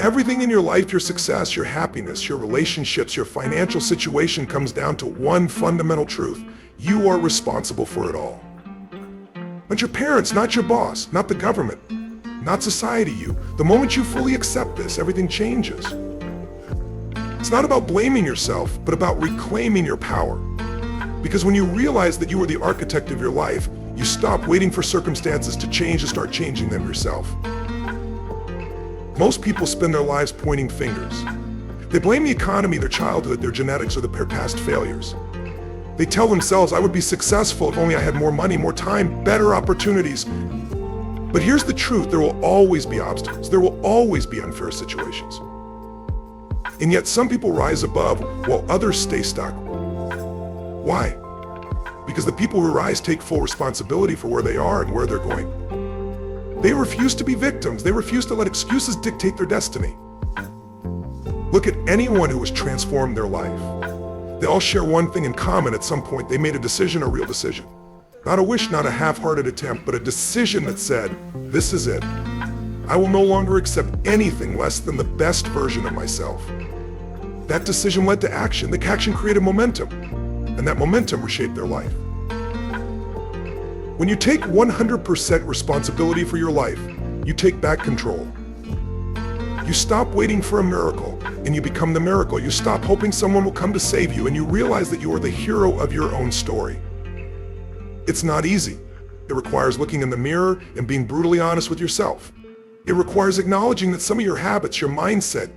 Everything in your life, your success, your happiness, your relationships, your financial situation comes down to one fundamental truth. You are responsible for it all. Not your parents, not your boss, not the government, not society, you. The moment you fully accept this, everything changes. It's not about blaming yourself, but about reclaiming your power. Because when you realize that you are the architect of your life, you stop waiting for circumstances to change and start changing them yourself. Most people spend their lives pointing fingers. They blame the economy, their childhood, their genetics, or their past failures. They tell themselves, I would be successful if only I had more money, more time, better opportunities. But here's the truth, there will always be obstacles. There will always be unfair situations. And yet some people rise above while others stay stuck. Why? Because the people who rise take full responsibility for where they are and where they're going. They refuse to be victims. They refuse to let excuses dictate their destiny. Look at anyone who has transformed their life. They all share one thing in common. At some point, they made a decision, a real decision. Not a wish, not a half-hearted attempt, but a decision that said, this is it. I will no longer accept anything less than the best version of myself. That decision led to action. The action created momentum, and that momentum reshaped their life. When you take 100% responsibility for your life, you take back control. You stop waiting for a miracle, and you become the miracle. You stop hoping someone will come to save you, and you realize that you are the hero of your own story. It's not easy. It requires looking in the mirror and being brutally honest with yourself. It requires acknowledging that some of your habits, your mindset,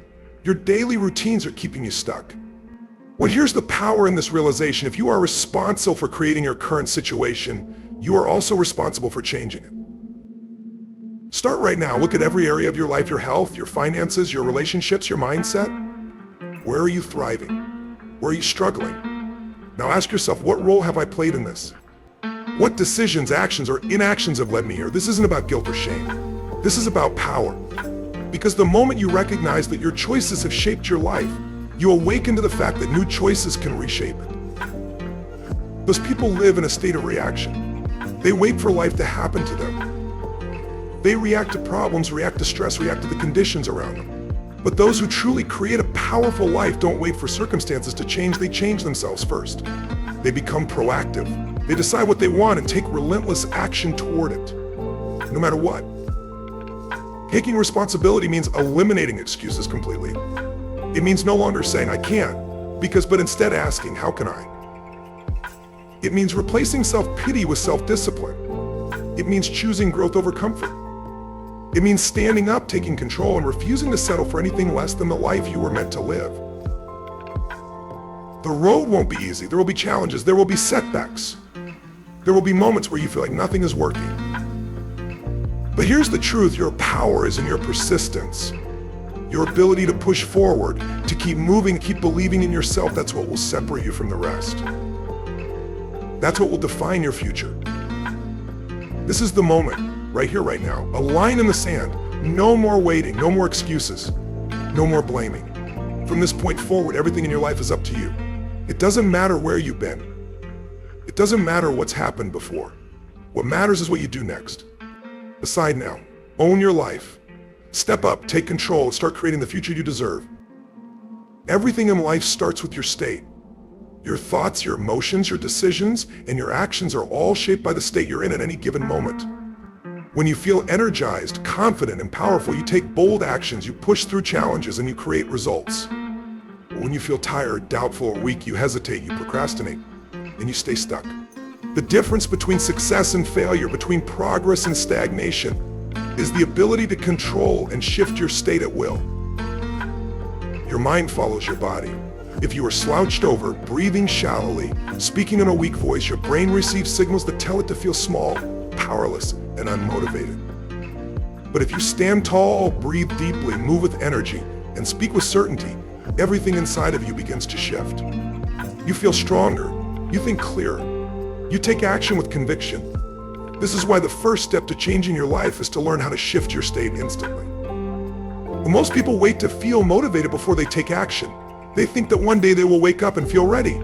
your daily routines are keeping you stuck. Well, here's the power in this realization. If you are responsible for creating your current situation, you are also responsible for changing it. Start right now. Look at every area of your life, your health, your finances, your relationships, your mindset. Where are you thriving? Where are you struggling? Now ask yourself, what role have I played in this? What decisions, actions, or inactions have led me here? This isn't about guilt or shame. This is about power. Because the moment you recognize that your choices have shaped your life, you awaken to the fact that new choices can reshape it. Those people live in a state of reaction. They wait for life to happen to them. They react to problems, react to stress, react to the conditions around them. But those who truly create a powerful life don't wait for circumstances to change, they change themselves first. They become proactive. They decide what they want and take relentless action toward it, no matter what. Taking responsibility means eliminating excuses completely. It means no longer saying, I can't, but instead asking, how can I? It means replacing self-pity with self-discipline. It means choosing growth over comfort. It means standing up, taking control, and refusing to settle for anything less than the life you were meant to live. The road won't be easy. There will be challenges. There will be setbacks. There will be moments where you feel like nothing is working. But here's the truth. Your power is in your persistence. Your ability to push forward, to keep moving, keep believing in yourself. That's what will separate you from the rest. That's what will define your future. This is the moment, right here, right now. A line in the sand. No more waiting, no more excuses, no more blaming. From this point forward, everything in your life is up to you. It doesn't matter where you've been. It doesn't matter what's happened before. What matters is what you do next. Decide now. Own your life. Step up, take control, and start creating the future you deserve. Everything in life starts with your state. Your thoughts, your emotions, your decisions, and your actions are all shaped by the state you're in at any given moment. When you feel energized, confident, and powerful, you take bold actions, you push through challenges, and you create results. When you feel tired, doubtful, or weak, you hesitate, you procrastinate, and you stay stuck. The difference between success and failure, between progress and stagnation, is the ability to control and shift your state at will. Your mind follows your body. If you are slouched over, breathing shallowly, speaking in a weak voice, your brain receives signals that tell it to feel small, powerless, and unmotivated. But if you stand tall, breathe deeply, move with energy, and speak with certainty, everything inside of you begins to shift. You feel stronger. You think clearer. You take action with conviction. This is why the first step to changing your life is to learn how to shift your state instantly. But most people wait to feel motivated before they take action. They think that one day they will wake up and feel ready.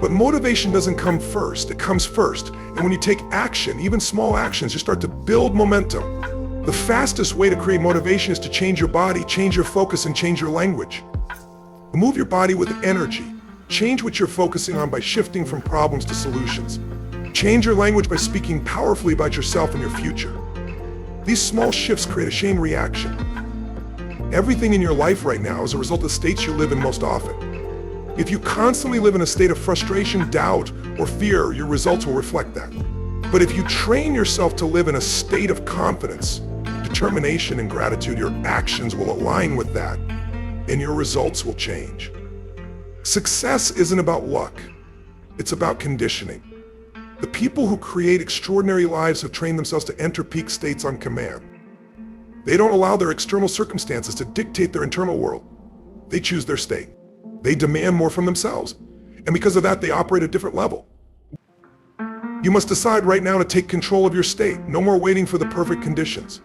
But motivation doesn't come first, it comes first. And when you take action, even small actions, you start to build momentum. The fastest way to create motivation is to change your body, change your focus, and change your language. Move your body with energy. Change what you're focusing on by shifting from problems to solutions. Change your language by speaking powerfully about yourself and your future. These small shifts create a chain reaction. Everything in your life right now is a result of states you live in most often. If you constantly live in a state of frustration, doubt, or fear, your results will reflect that. But if you train yourself to live in a state of confidence, determination, and gratitude, your actions will align with that, and your results will change. Success isn't about luck. It's about conditioning. The people who create extraordinary lives have trained themselves to enter peak states on command. They don't allow their external circumstances to dictate their internal world. They choose their state. They demand more from themselves. And because of that, they operate at a different level. You must decide right now to take control of your state. No more waiting for the perfect conditions.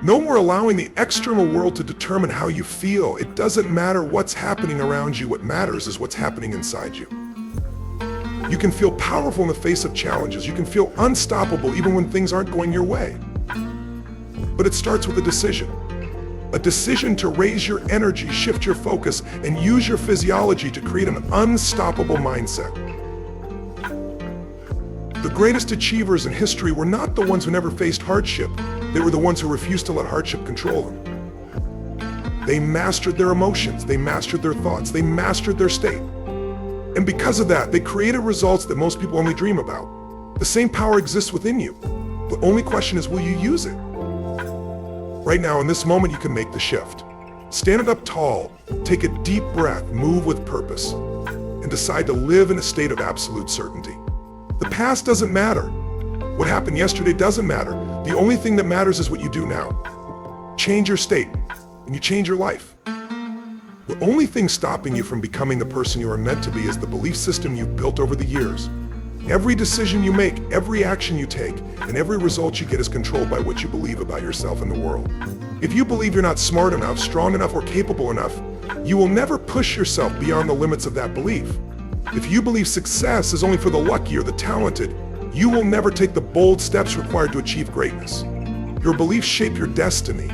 No more allowing the external world to determine how you feel. It doesn't matter what's happening around you. What matters is what's happening inside you. You can feel powerful in the face of challenges. You can feel unstoppable even when things aren't going your way. But it starts with a decision. A decision to raise your energy, shift your focus, and use your physiology to create an unstoppable mindset. The greatest achievers in history were not the ones who never faced hardship. They were the ones who refused to let hardship control them. They mastered their emotions. They mastered their thoughts. They mastered their state. And because of that, they created results that most people only dream about. The same power exists within you. The only question is, will you use it? Right now, in this moment, you can make the shift. Stand up tall, take a deep breath, move with purpose, and decide to live in a state of absolute certainty. The past doesn't matter. What happened yesterday doesn't matter. The only thing that matters is what you do now. Change your state, and you change your life. The only thing stopping you from becoming the person you are meant to be is the belief system you've built over the years. Every decision you make, every action you take, and every result you get is controlled by what you believe about yourself and the world. If you believe you're not smart enough, strong enough, or capable enough, you will never push yourself beyond the limits of that belief. If you believe success is only for the lucky or the talented, you will never take the bold steps required to achieve greatness. Your beliefs shape your destiny.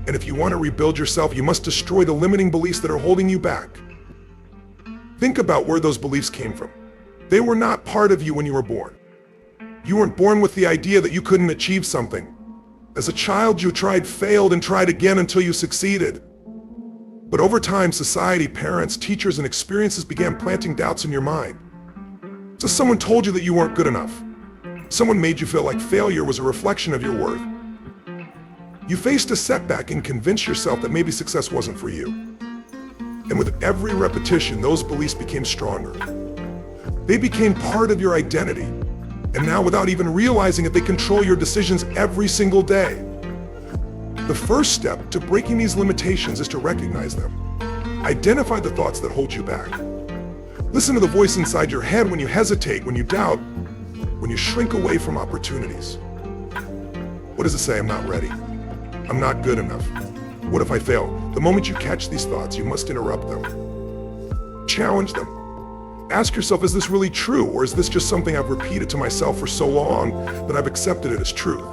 And if you want to rebuild yourself, you must destroy the limiting beliefs that are holding you back. Think about where those beliefs came from. They were not part of you when you were born. You weren't born with the idea that you couldn't achieve something. As a child, you tried, failed, and tried again until you succeeded. But over time, society, parents, teachers, and experiences began planting doubts in your mind. So someone told you that you weren't good enough. Someone made you feel like failure was a reflection of your worth. You faced a setback and convinced yourself that maybe success wasn't for you. And with every repetition, those beliefs became stronger. They became part of your identity. And now, without even realizing it, they control your decisions every single day. The first step to breaking these limitations is to recognize them. Identify the thoughts that hold you back. Listen to the voice inside your head when you hesitate, when you doubt, when you shrink away from opportunities. What does it say? I'm not ready. I'm not good enough. What if I fail? The moment you catch these thoughts, you must interrupt them. Challenge them. Ask yourself, is this really true? Or is this just something I've repeated to myself for so long that I've accepted it as truth?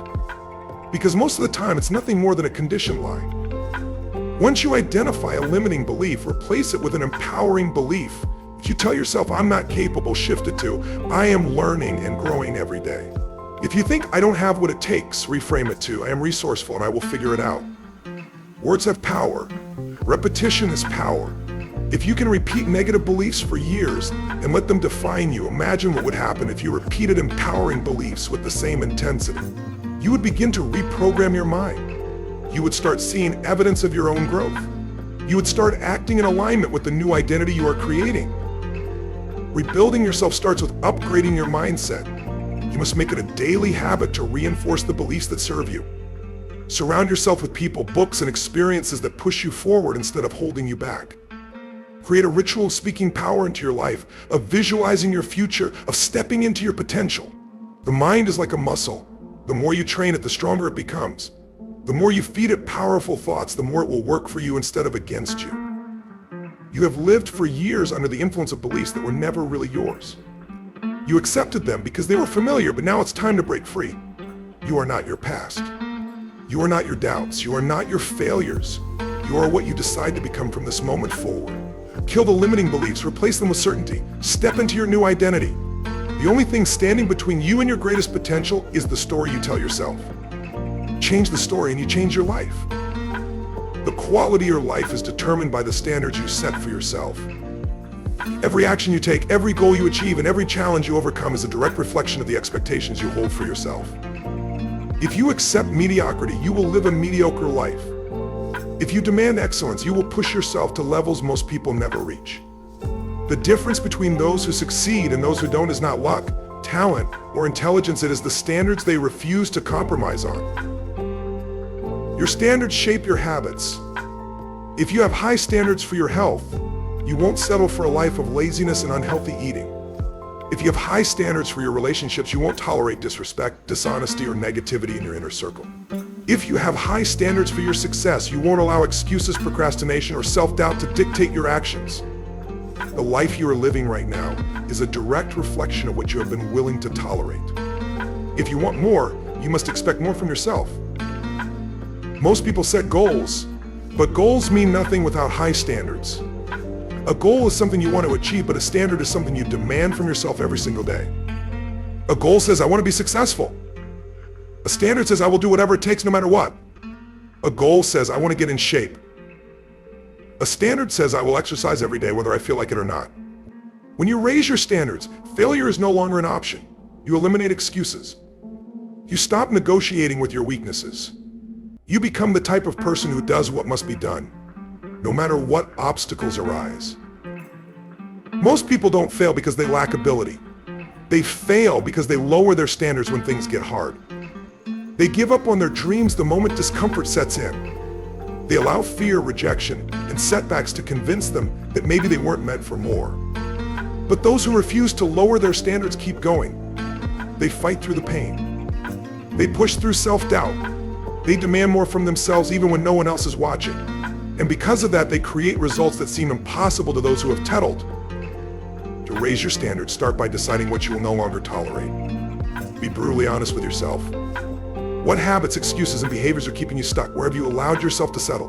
Because most of the time, it's nothing more than a conditioned lie. Once you identify a limiting belief, replace it with an empowering belief. If you tell yourself, I'm not capable, shift it to, I am learning and growing every day. If you think I don't have what it takes, reframe it to, I am resourceful and I will figure it out. Words have power. Repetition is power. If you can repeat negative beliefs for years and let them define you, imagine what would happen if you repeated empowering beliefs with the same intensity. You would begin to reprogram your mind. You would start seeing evidence of your own growth. You would start acting in alignment with the new identity you are creating. Rebuilding yourself starts with upgrading your mindset. You must make it a daily habit to reinforce the beliefs that serve you. Surround yourself with people, books, and experiences that push you forward instead of holding you back. Create a ritual of speaking power into your life, of visualizing your future, of stepping into your potential. The mind is like a muscle. The more you train it, the stronger it becomes. The more you feed it powerful thoughts, the more it will work for you instead of against you. You have lived for years under the influence of beliefs that were never really yours. You accepted them because they were familiar, but now it's time to break free. You are not your past. You are not your doubts. You are not your failures. You are what you decide to become from this moment forward. Kill the limiting beliefs, replace them with certainty. Step into your new identity. The only thing standing between you and your greatest potential is the story you tell yourself. Change the story and you change your life. The quality of your life is determined by the standards you set for yourself. Every action you take, every goal you achieve, and every challenge you overcome is a direct reflection of the expectations you hold for yourself. If you accept mediocrity, you will live a mediocre life. If you demand excellence, you will push yourself to levels most people never reach. The difference between those who succeed and those who don't is not luck, talent, or intelligence. It is the standards they refuse to compromise on. Your standards shape your habits. If you have high standards for your health, you won't settle for a life of laziness and unhealthy eating. If you have high standards for your relationships, you won't tolerate disrespect, dishonesty, or negativity in your inner circle. If you have high standards for your success, you won't allow excuses, procrastination, or self-doubt to dictate your actions. The life you are living right now is a direct reflection of what you have been willing to tolerate. If you want more, you must expect more from yourself. Most people set goals, but goals mean nothing without high standards. A goal is something you want to achieve, but a standard is something you demand from yourself every single day. A goal says, I want to be successful. A standard says, I will do whatever it takes no matter what. A goal says, I want to get in shape. A standard says, I will exercise every day whether I feel like it or not. When you raise your standards, failure is no longer an option. You eliminate excuses. You stop negotiating with your weaknesses. You become the type of person who does what must be done, no matter what obstacles arise. Most people don't fail because they lack ability. They fail because they lower their standards when things get hard. They give up on their dreams the moment discomfort sets in. They allow fear, rejection, and setbacks to convince them that maybe they weren't meant for more. But those who refuse to lower their standards keep going. They fight through the pain. They push through self-doubt. They demand more from themselves even when no one else is watching. And because of that, they create results that seem impossible to those who have settled. To raise your standards, start by deciding what you will no longer tolerate. Be brutally honest with yourself. What habits, excuses, and behaviors are keeping you stuck? Where have you allowed yourself to settle?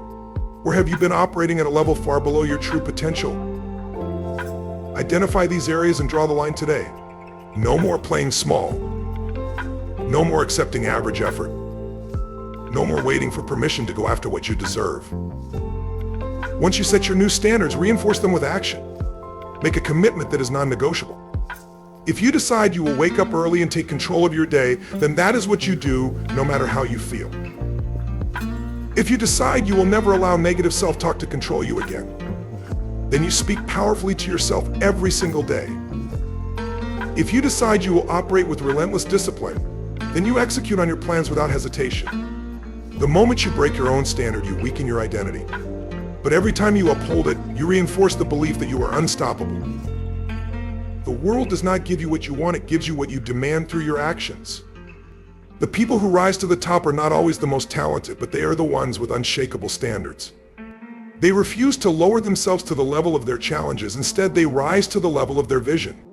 Where have you been operating at a level far below your true potential? Identify these areas and draw the line today. No more playing small. No more accepting average effort. No more waiting for permission to go after what you deserve. Once you set your new standards, reinforce them with action. Make a commitment that is non-negotiable. If you decide you will wake up early and take control of your day, then that is what you do, no matter how you feel. If you decide you will never allow negative self-talk to control you again, then you speak powerfully to yourself every single day. If you decide you will operate with relentless discipline, then you execute on your plans without hesitation. The moment you break your own standard, you weaken your identity. But every time you uphold it, you reinforce the belief that you are unstoppable. The world does not give you what you want, it gives you what you demand through your actions. The people who rise to the top are not always the most talented, but they are the ones with unshakable standards. They refuse to lower themselves to the level of their challenges. Instead, they rise to the level of their vision.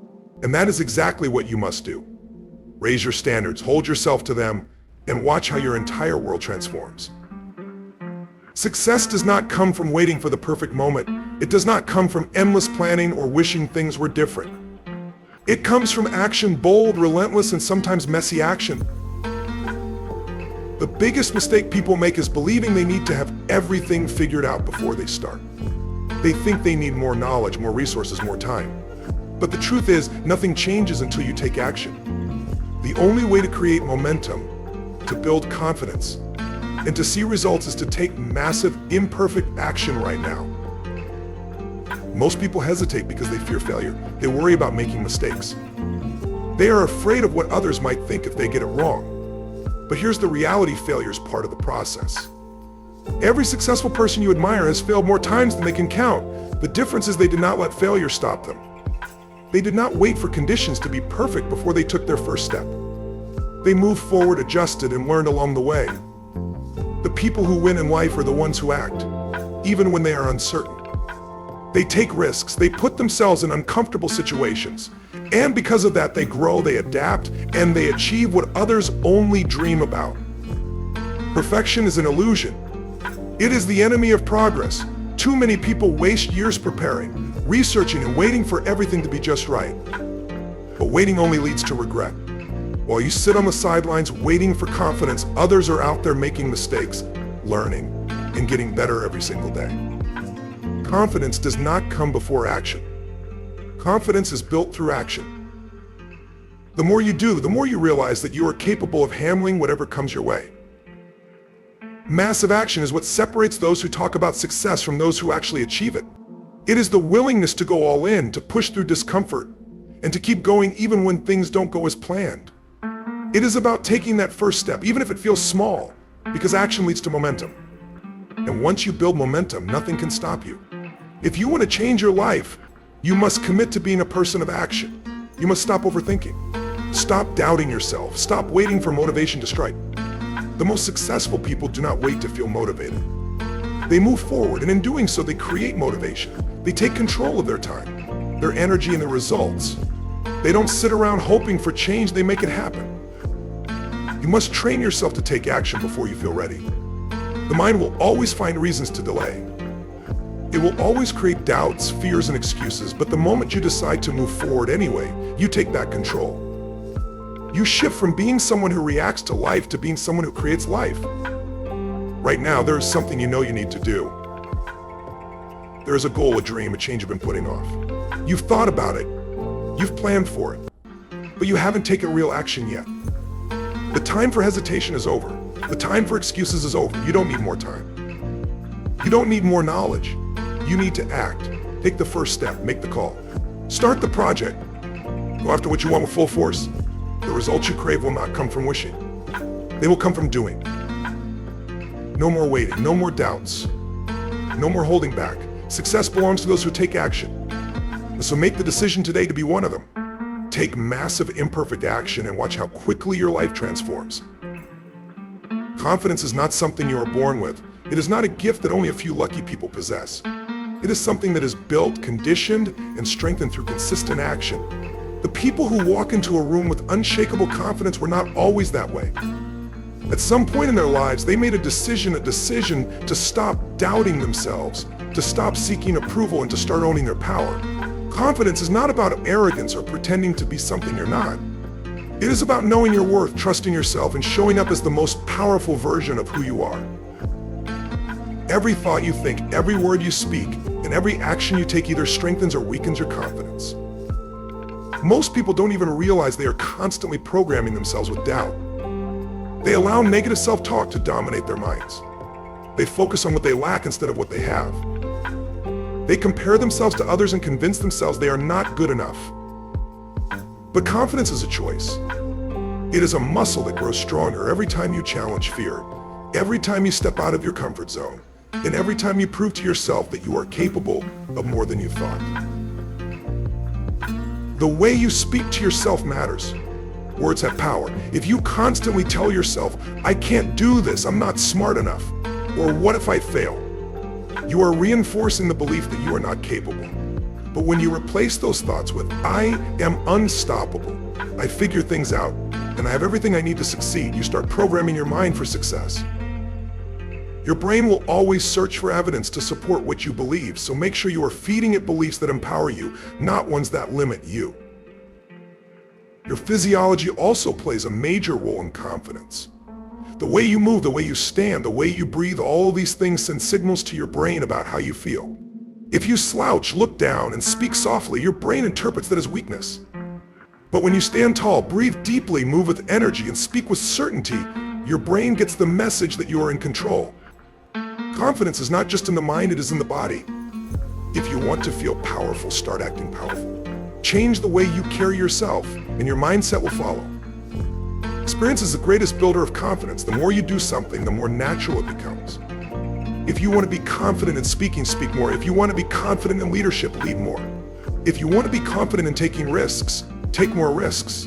And that is exactly what you must do. Raise your standards, hold yourself to them, and watch how your entire world transforms. Success does not come from waiting for the perfect moment. It does not come from endless planning or wishing things were different. It comes from action, bold, relentless, and sometimes messy action. The biggest mistake people make is believing they need to have everything figured out before they start. They think they need more knowledge, more resources, more time. But the truth is, nothing changes until you take action. The only way to create momentum, to build confidence, and to see results is to take massive, imperfect action right now. Most people hesitate because they fear failure. They worry about making mistakes. They are afraid of what others might think if they get it wrong. But here's the reality: failure is part of the process. Every successful person you admire has failed more times than they can count. The difference is they did not let failure stop them. They did not wait for conditions to be perfect before they took their first step. They moved forward, adjusted, and learned along the way. The people who win in life are the ones who act, even when they are uncertain. They take risks, they put themselves in uncomfortable situations, and because of that, they grow, they adapt, and they achieve what others only dream about. Perfection is an illusion. It is the enemy of progress. Too many people waste years preparing, researching, and waiting for everything to be just right. But waiting only leads to regret. While you sit on the sidelines waiting for confidence, others are out there making mistakes, learning, and getting better every single day. Confidence does not come before action. Confidence is built through action. The more you do, the more you realize that you are capable of handling whatever comes your way. Massive action is what separates those who talk about success from those who actually achieve it. It is the willingness to go all in, to push through discomfort, and to keep going even when things don't go as planned. It is about taking that first step, even if it feels small, because action leads to momentum. And once you build momentum, nothing can stop you. If you want to change your life, you must commit to being a person of action. You must stop overthinking. Stop doubting yourself. Stop waiting for motivation to strike. The most successful people do not wait to feel motivated. They move forward, and in doing so, they create motivation. They take control of their time, their energy, and their results. They don't sit around hoping for change, they make it happen. You must train yourself to take action before you feel ready. The mind will always find reasons to delay. It will always create doubts, fears, and excuses, but the moment you decide to move forward anyway, you take back control. You shift from being someone who reacts to life to being someone who creates life. Right now, there is something you know you need to do. There is a goal, a dream, a change you've been putting off. You've thought about it. You've planned for it. But you haven't taken real action yet. The time for hesitation is over. The time for excuses is over. You don't need more time. You don't need more knowledge. You need to act. Take the first step. Make the call. Start the project. Go after what you want with full force. The results you crave will not come from wishing. They will come from doing. No more waiting. No more doubts. No more holding back. Success belongs to those who take action. So make the decision today to be one of them. Take massive imperfect action and watch how quickly your life transforms. Confidence is not something you are born with. It is not a gift that only a few lucky people possess. It is something that is built, conditioned, and strengthened through consistent action. The people who walk into a room with unshakable confidence were not always that way. At some point in their lives, they made a decision to stop doubting themselves, to stop seeking approval, and to start owning their power. Confidence is not about arrogance or pretending to be something you're not. It is about knowing your worth, trusting yourself, and showing up as the most powerful version of who you are. Every thought you think, every word you speak, and every action you take either strengthens or weakens your confidence. Most people don't even realize they are constantly programming themselves with doubt. They allow negative self-talk to dominate their minds. They focus on what they lack instead of what they have. They compare themselves to others and convince themselves they are not good enough. But confidence is a choice. It is a muscle that grows stronger every time you challenge fear, every time you step out of your comfort zone, and every time you prove to yourself that you are capable of more than you thought. The way you speak to yourself matters. Words have power. If you constantly tell yourself, I can't do this, I'm not smart enough, or what if I fail? You are reinforcing the belief that you are not capable. But when you replace those thoughts with, I am unstoppable, I figure things out, and I have everything I need to succeed, you start programming your mind for success. Your brain will always search for evidence to support what you believe, so make sure you are feeding it beliefs that empower you, not ones that limit you. Your physiology also plays a major role in confidence. The way you move, the way you stand, the way you breathe, all of these things send signals to your brain about how you feel. If you slouch, look down, and speak softly, your brain interprets that as weakness. But when you stand tall, breathe deeply, move with energy, and speak with certainty, your brain gets the message that you are in control. Confidence is not just in the mind, it is in the body. If you want to feel powerful, start acting powerful. Change the way you carry yourself, and your mindset will follow. Experience is the greatest builder of confidence. The more you do something, the more natural it becomes. If you want to be confident in speaking, speak more. If you want to be confident in leadership, lead more. If you want to be confident in taking risks, take more risks.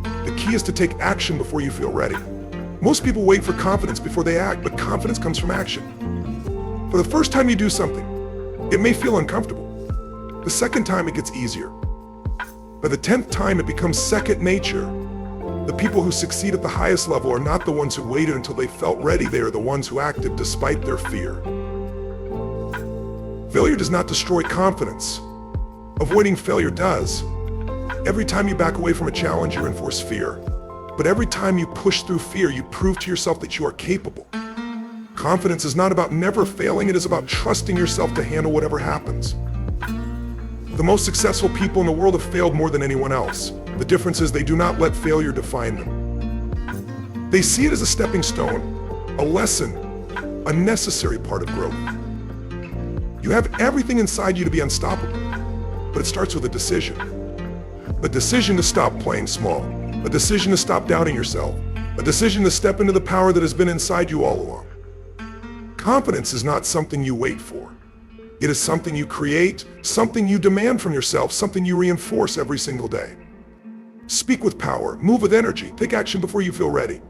The key is to take action before you feel ready. Most people wait for confidence before they act, but confidence comes from action. For the first time you do something, it may feel uncomfortable. The second time it gets easier. By the 10th time it becomes second nature. The people who succeed at the highest level are not the ones who waited until they felt ready. They are the ones who acted despite their fear. Failure does not destroy confidence. Avoiding failure does. Every time you back away from a challenge, you reinforce fear. But every time you push through fear, you prove to yourself that you are capable. Confidence is not about never failing, it is about trusting yourself to handle whatever happens. The most successful people in the world have failed more than anyone else. The difference is they do not let failure define them. They see it as a stepping stone, a lesson, a necessary part of growth. You have everything inside you to be unstoppable, but it starts with a decision. A decision to stop playing small, a decision to stop doubting yourself, a decision to step into the power that has been inside you all along. Confidence is not something you wait for. It is something you create, something you demand from yourself, something you reinforce every single day. Speak with power, move with energy, take action before you feel ready.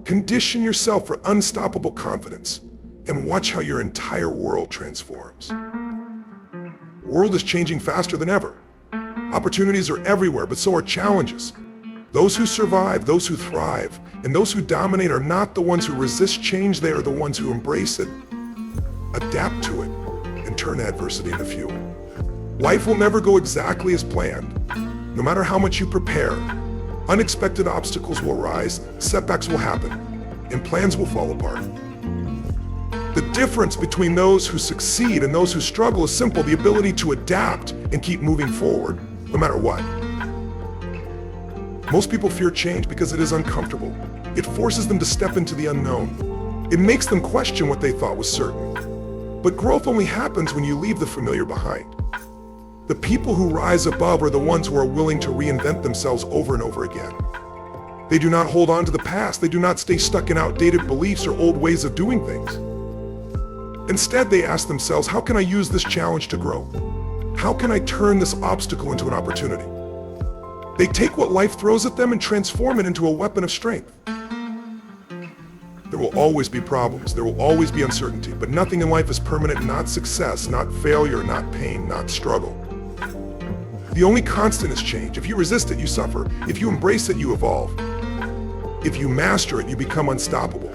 Condition yourself for unstoppable confidence and watch how your entire world transforms. The world is changing faster than ever. Opportunities are everywhere, but so are challenges. Those who survive, those who thrive, and those who dominate are not the ones who resist change, they are the ones who embrace it, adapt to it, and turn adversity into fuel. Life will never go exactly as planned. No matter how much you prepare, unexpected obstacles will rise, setbacks will happen, and plans will fall apart. The difference between those who succeed and those who struggle is simple: the ability to adapt and keep moving forward, no matter what. Most people fear change because it is uncomfortable. It forces them to step into the unknown. It makes them question what they thought was certain. But growth only happens when you leave the familiar behind. The people who rise above are the ones who are willing to reinvent themselves over and over again. They do not hold on to the past. They do not stay stuck in outdated beliefs or old ways of doing things. Instead, they ask themselves, how can I use this challenge to grow? How can I turn this obstacle into an opportunity? They take what life throws at them and transform it into a weapon of strength. There will always be problems, there will always be uncertainty, but nothing in life is permanent, not success, not failure, not pain, not struggle. The only constant is change. If you resist it, you suffer. If you embrace it, you evolve. If you master it, you become unstoppable.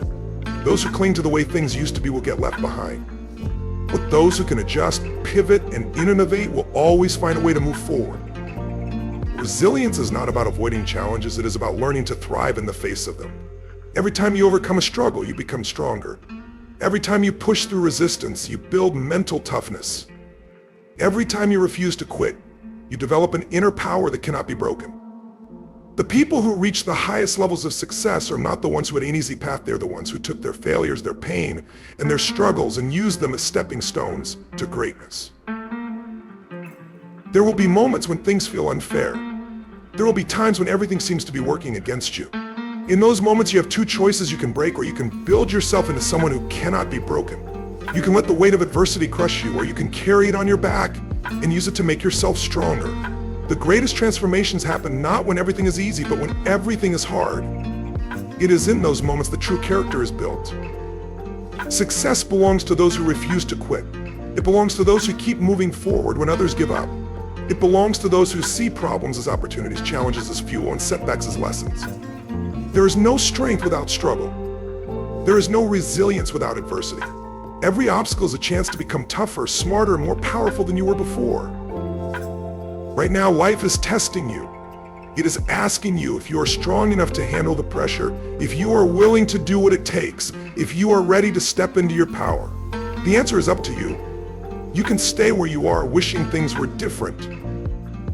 Those who cling to the way things used to be will get left behind. But those who can adjust, pivot, and innovate will always find a way to move forward. Resilience is not about avoiding challenges, it is about learning to thrive in the face of them. Every time you overcome a struggle, you become stronger. Every time you push through resistance, you build mental toughness. Every time you refuse to quit, you develop an inner power that cannot be broken. The people who reach the highest levels of success are not the ones who had an easy path, they're the ones who took their failures, their pain, and their struggles and used them as stepping stones to greatness. There will be moments when things feel unfair. There will be times when everything seems to be working against you. In those moments, you have two choices: you can break, or you can build yourself into someone who cannot be broken. You can let the weight of adversity crush you, or you can carry it on your back and use it to make yourself stronger. The greatest transformations happen not when everything is easy, but when everything is hard. It is in those moments that true character is built. Success belongs to those who refuse to quit. It belongs to those who keep moving forward when others give up. It belongs to those who see problems as opportunities, challenges as fuel, and setbacks as lessons. There is no strength without struggle. There is no resilience without adversity. Every obstacle is a chance to become tougher, smarter, and more powerful than you were before. Right now, life is testing you. It is asking you if you are strong enough to handle the pressure, if you are willing to do what it takes, if you are ready to step into your power. The answer is up to you. You can stay where you are, wishing things were different,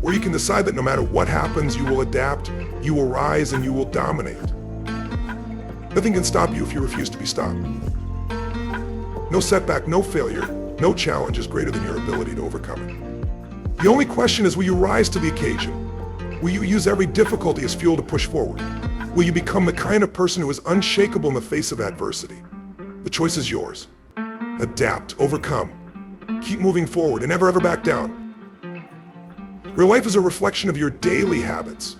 or you can decide that no matter what happens, you will adapt, you will rise, and you will dominate. Nothing can stop you if you refuse to be stopped. No setback, no failure, no challenge is greater than your ability to overcome it. The only question is, will you rise to the occasion? Will you use every difficulty as fuel to push forward? Will you become the kind of person who is unshakable in the face of adversity? The choice is yours. Adapt, overcome, keep moving forward, and never ever back down. Your life is a reflection of your daily habits.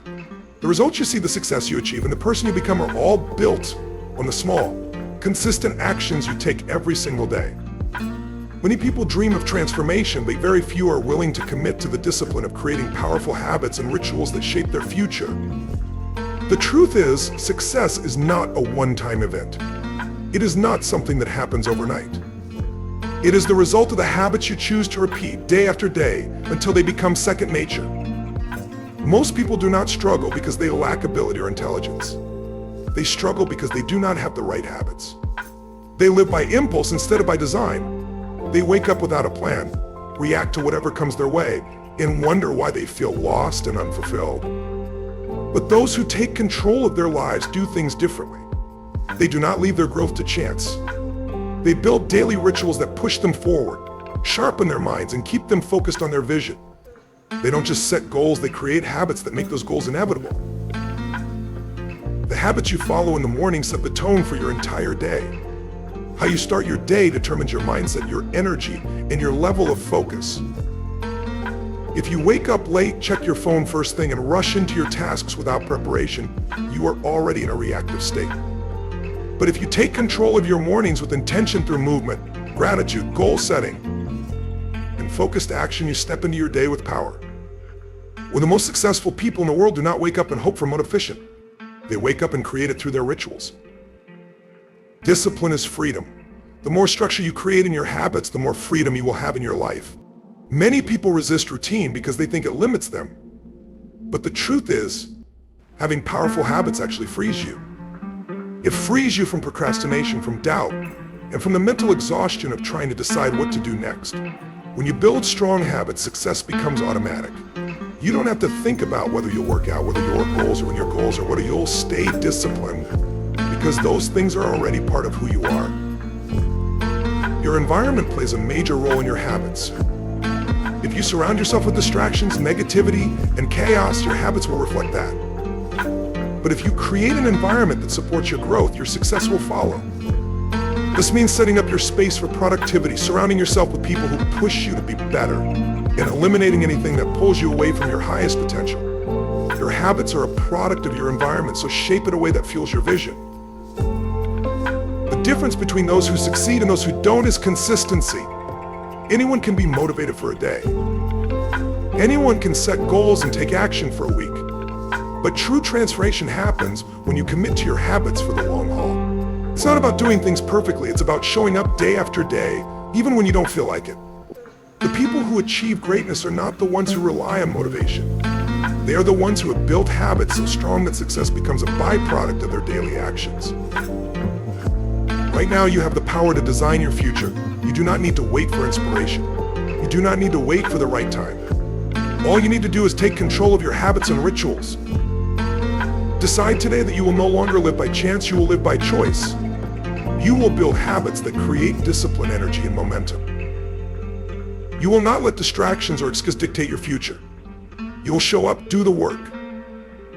The results you see, the success you achieve, and the person you become are all built on the small, consistent actions you take every single day. Many people dream of transformation, but very few are willing to commit to the discipline of creating powerful habits and rituals that shape their future. The truth is, success is not a one-time event. It is not something that happens overnight. It is the result of the habits you choose to repeat day after day until they become second nature. Most people do not struggle because they lack ability or intelligence. They struggle because they do not have the right habits. They live by impulse instead of by design. They wake up without a plan, react to whatever comes their way, and wonder why they feel lost and unfulfilled. But those who take control of their lives do things differently. They do not leave their growth to chance. They build daily rituals that push them forward, sharpen their minds, and keep them focused on their vision. They don't just set goals, they create habits that make those goals inevitable. The habits you follow in the morning set the tone for your entire day. How you start your day determines your mindset, your energy, and your level of focus. If you wake up late, check your phone first thing, and rush into your tasks without preparation, you are already in a reactive state. But if you take control of your mornings with intention through movement, gratitude, goal setting, and focused action, you step into your day with power. Well, the most successful people in the world do not wake up and hope for motivation. They wake up and create it through their rituals. Discipline is freedom. The more structure you create in your habits, the more freedom you will have in your life. Many people resist routine because they think it limits them. But the truth is, having powerful habits actually frees you. It frees you from procrastination, from doubt, and from the mental exhaustion of trying to decide what to do next. When you build strong habits, success becomes automatic. You don't have to think about whether you'll work out, whether your goals are in your goals, or whether you'll stay disciplined, because those things are already part of who you are. Your environment plays a major role in your habits. If you surround yourself with distractions, negativity, and chaos, your habits will reflect that. But if you create an environment that supports your growth, your success will follow. This means setting up your space for productivity, surrounding yourself with people who push you to be better, and eliminating anything that pulls you away from your highest potential. Your habits are a product of your environment, so shape it in a way that fuels your vision. The difference between those who succeed and those who don't is consistency. Anyone can be motivated for a day. Anyone can set goals and take action for a week. But true transformation happens when you commit to your habits for the long haul. It's not about doing things perfectly, it's about showing up day after day, even when you don't feel like it. The people who achieve greatness are not the ones who rely on motivation. They are the ones who have built habits so strong that success becomes a byproduct of their daily actions. Right now, you have the power to design your future. You do not need to wait for inspiration. You do not need to wait for the right time. All you need to do is take control of your habits and rituals. Decide today that you will no longer live by chance, you will live by choice. You will build habits that create discipline, energy, and momentum. You will not let distractions or excuses dictate your future. You will show up, do the work,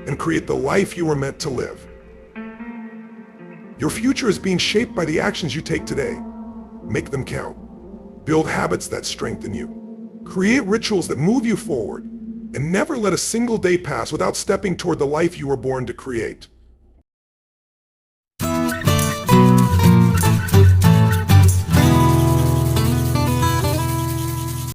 and create the life you were meant to live. Your future is being shaped by the actions you take today. Make them count. Build habits that strengthen you. Create rituals that move you forward, and never let a single day pass without stepping toward the life you were born to create.